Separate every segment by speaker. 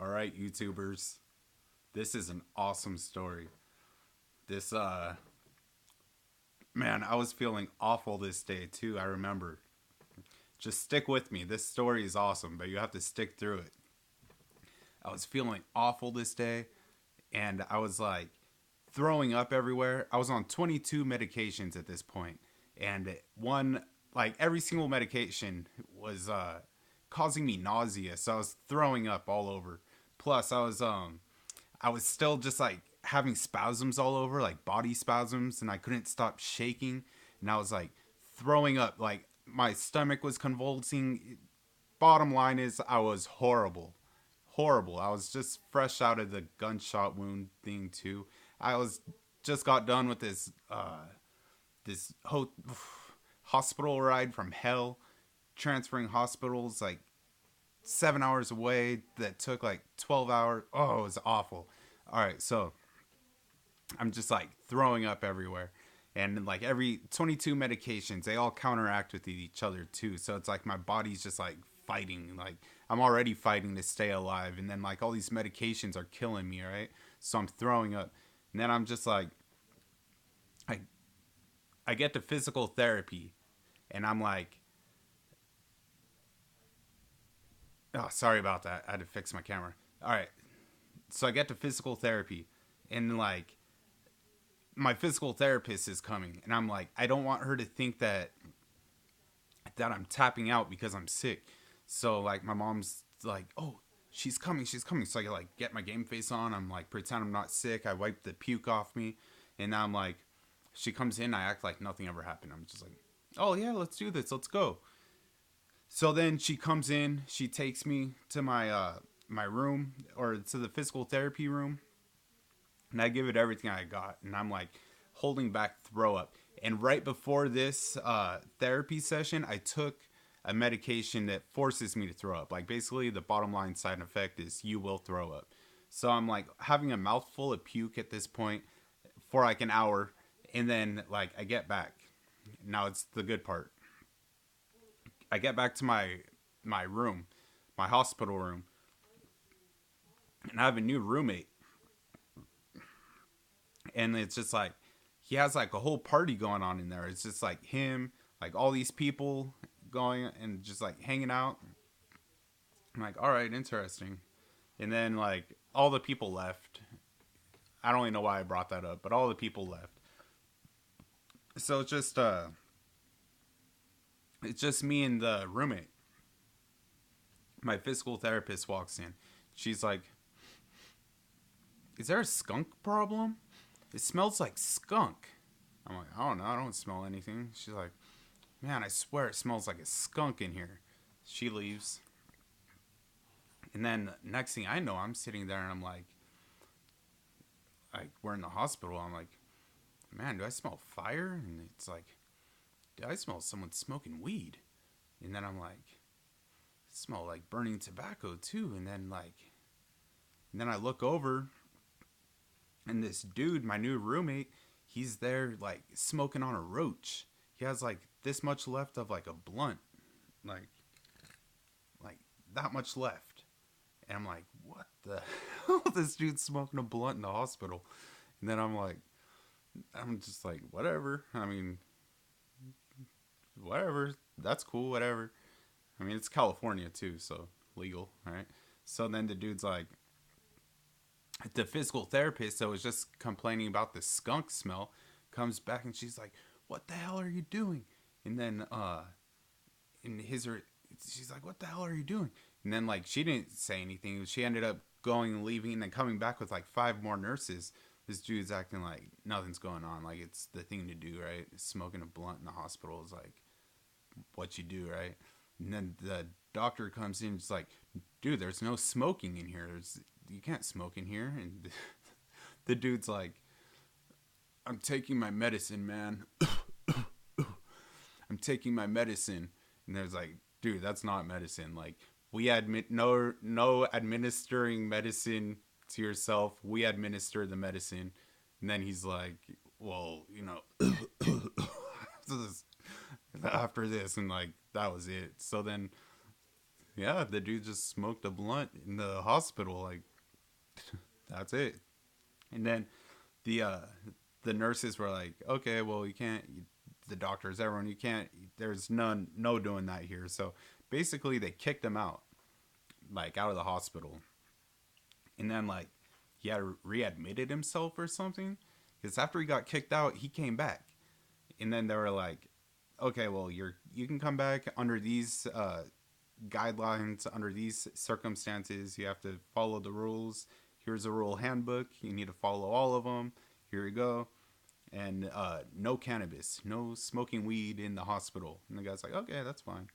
Speaker 1: All right, YouTubers. This is an awesome story. This man, I was feeling awful this day too. I remember. Just stick with me. This story is awesome, but you have to stick through it. I was feeling awful this day and I was like throwing up everywhere. I was on 22 medications at this point, and one like every single medication was causing me nausea. So I was throwing up all over. Plus I was still just like having spasms all over, like body spasms, and I couldn't stop shaking. And I was like throwing up, like my stomach was convulsing. Bottom line is, I was horrible. Horrible. I was just fresh out of the gunshot wound thing, too. I was just got done with this hospital ride from hell, transferring hospitals like 7 hours away that took like 12 hours. Oh, it was awful. All right, so I'm just like throwing up everywhere. And like every 22 medications, they all counteract with each other too. So it's like my body's just like fighting. Like I'm already fighting to stay alive. And then like all these medications are killing me, right? So I'm throwing up. And then I'm just like, I, I get to physical therapy and I'm like, oh, sorry about that. I had to fix my camera. All right. So I get to physical therapy and like my physical therapist is coming and I'm like, I don't want her to think that I'm tapping out because I'm sick. So like my mom's like, "Oh, she's coming, she's coming." So I like get my game face on. I'm like pretend I'm not sick. I wipe the puke off me, and now I'm like, she comes in. I act like nothing ever happened. I'm just like, "Oh yeah, let's do this. Let's go." So then she comes in. She takes me to my room or to the physical therapy room, and I give it everything I got, and I'm like holding back throw up. And right before this therapy session, I took a medication that forces me to throw up. Like basically, the bottom line side effect is you will throw up. So I'm like having a mouthful of puke at this point for like an hour, and then like I get back. Now it's the good part. I get back to my room, my hospital room, and I have a new roommate, and it's just like he has like a whole party going on in there. It's just like him, like all these people going and just like hanging out. I'm like, all right, interesting. And then like all the people left. I don't even know why I brought that up, but all the people left. So it's just me and the roommate. My physical therapist walks in. She's like, "Is there a skunk problem? It smells like skunk." I'm like, "I don't know. I don't smell anything." She's like, "Man, I swear it smells like a skunk in here." She leaves. And then next thing I know, I'm sitting there and I'm like we're in the hospital. I'm like, "Man, do I smell fire?" And it's like, "Do I smell someone smoking weed?" And then I'm like, "I smell like burning tobacco too." And then I look over and this dude, my new roommate, he's there like smoking on a roach. He has like this much left of like a blunt, like like that much left. And I'm like, what the hell? This dude's smoking a blunt in the hospital. And then I'm just like, whatever. I mean, whatever. That's cool, whatever. I mean, it's California too, so legal, right? So then the dude's like, the physical therapist that was just complaining about the skunk smell comes back and she's like, "What the hell are you doing?" And then in his she's like, "What the hell are you doing?" And then like she didn't say anything. She ended up going and leaving and then coming back with like five more nurses. This dude's acting like nothing's going on, like it's the thing to do, right? Smoking a blunt in the hospital is like what you do, right? And then the doctor comes in, and it's like, "Dude, there's no smoking in here. You can't smoke in here." And the dude's like, "I'm taking my medicine, man. I'm taking my medicine." And there's like, "Dude, that's not medicine. Like, we admit no administering medicine to yourself. We administer the medicine." And then he's like, "Well, after this," and like that was it. So then Yeah, the dude just smoked a blunt in the hospital. Like, that's it. And then the uh the nurses were like, okay, well, you can't. The doctors, everyone, you can't. There's no doing that here. So basically, they kicked him out, like out of the hospital. And then like he had readmitted himself or something. Because after he got kicked out, he came back. And then they were like, okay, well, you can come back under these guidelines, under these circumstances. You have to follow the rules. Here's a rule handbook. You need to follow all of them. Here you go. And no cannabis, no smoking weed in the hospital. And the guy's like, okay, that's fine.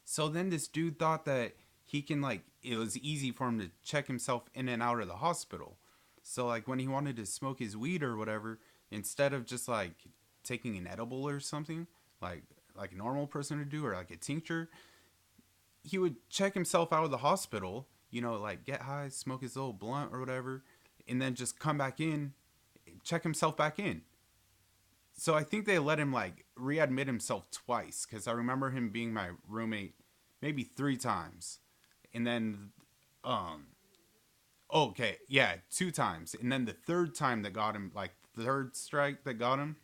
Speaker 1: So then this dude thought that he can, like, it was easy for him to check himself in and out of the hospital. So like when he wanted to smoke his weed or whatever, instead of just like taking an edible or something, like like a normal person would do, or like a tincture, he would check himself out of the hospital, like get high, smoke his little blunt or whatever, and then just come back in, check himself back in. So I think they let him like readmit himself twice, because I remember him being my roommate maybe three times, and then um okay, yeah, two times, and then the third time that got him, like the third strike that got him,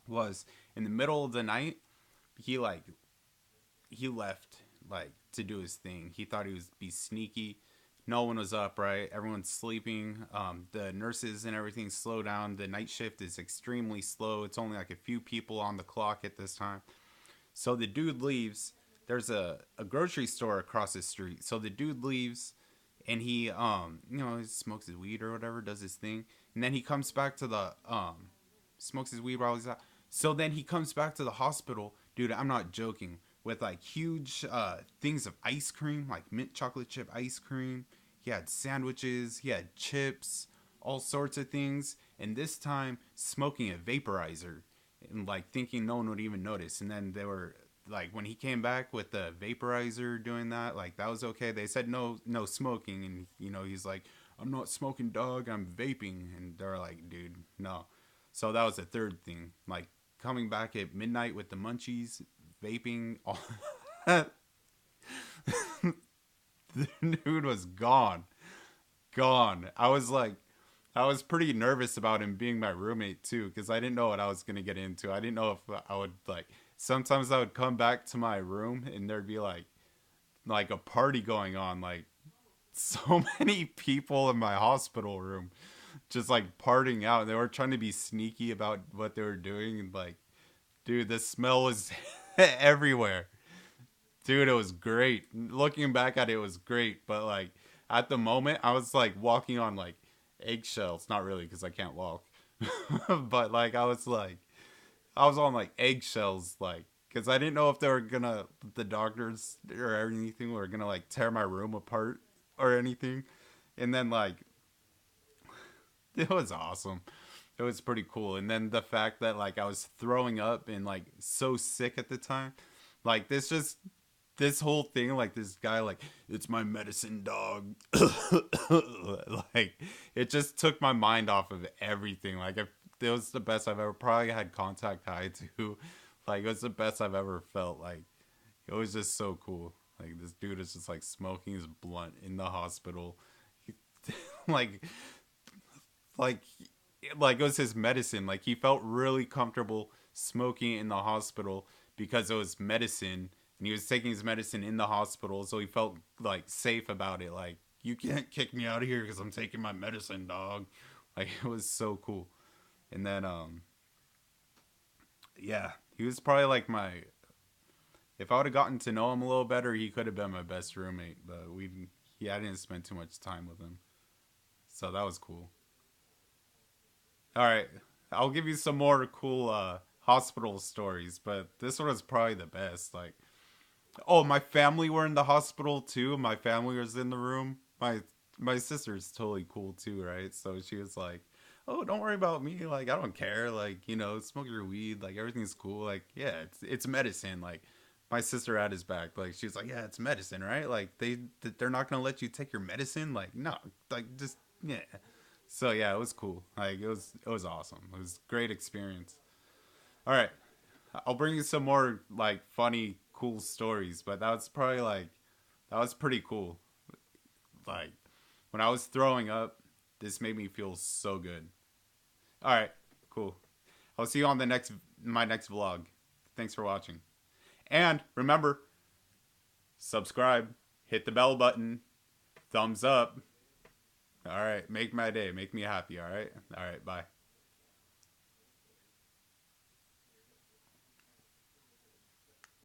Speaker 1: was in the middle of the night. He like he left like to do his thing. He thought he was be sneaky. No one was up, right? Everyone's sleeping. The nurses and everything slow down. The night shift is extremely slow. It's only like a few people on the clock at this time. So the dude leaves. There's a grocery store across the street. So the dude leaves, and he he smokes his weed or whatever, does his thing, and then he comes back to the smokes his weed while he's out. So then he comes back to the hospital, dude. I'm not joking. With like huge things of ice cream, like mint chocolate chip ice cream. He had sandwiches. He had chips, all sorts of things. And this time, smoking a vaporizer, and like thinking no one would even notice. And then they were like, when he came back with the vaporizer doing that, like that was okay. They said no smoking, and he's like, I'm not smoking, dog. I'm vaping, and they're like, dude, no. So that was the third thing, like coming back at midnight with the munchies, vaping. All the dude was gone, gone. I was pretty nervous about him being my roommate too, because I didn't know what I was gonna get into. I didn't know if I would like. Sometimes I would come back to my room and there'd be like a party going on, like so many people in my hospital room, just like partying out. And they were trying to be sneaky about what they were doing, and like, dude, the smell was everywhere. Dude, it was great. Looking back at it, it was great. But like at the moment, I was like walking on like eggshells. Not really, because I can't walk. But like I was on like eggshells, like because I didn't know if they were gonna the doctors or anything were gonna like tear my room apart or anything. And then like it was awesome. It was pretty cool. And then the fact that like I was throwing up and like so sick at the time, like this whole thing, like this guy, like it's my medicine, dog. Like it just took my mind off of everything. Like it was the best I've ever probably had contact high too. Like it was the best I've ever felt. Like it was just so cool. Like this dude is just like smoking his blunt in the hospital. like like like it was his medicine. Like he felt really comfortable smoking in the hospital because it was medicine, and he was taking his medicine in the hospital, so he felt like safe about it. Like you can't kick me out of here because I'm taking my medicine, dog. Like it was so cool. And then yeah, he was probably like my. If I would have gotten to know him a little better, he could have been my best roommate. But I didn't spend too much time with him, so that was cool. All right, I'll give you some more cool hospital stories, but this one was probably the best. Like, oh, my family were in the hospital too. My family was in the room. My sister's totally cool too, right? So she was like, "Oh, don't worry about me. Like, I don't care. Like, smoke your weed. Like, everything's cool. Like, yeah, it's medicine. Like." My sister had his back. Like she was like, "Yeah, it's medicine, right? Like they're not gonna let you take your medicine. Like no, like just yeah." So yeah, it was cool. Like it was awesome. It was a great experience. All right, I'll bring you some more like funny, cool stories, but that was probably like that was pretty cool. Like when I was throwing up, this made me feel so good. All right, cool. I'll see you on the next my next vlog. Thanks for watching. And remember, subscribe, hit the bell button, thumbs up. All right, make my day, make me happy, all right? All right, bye.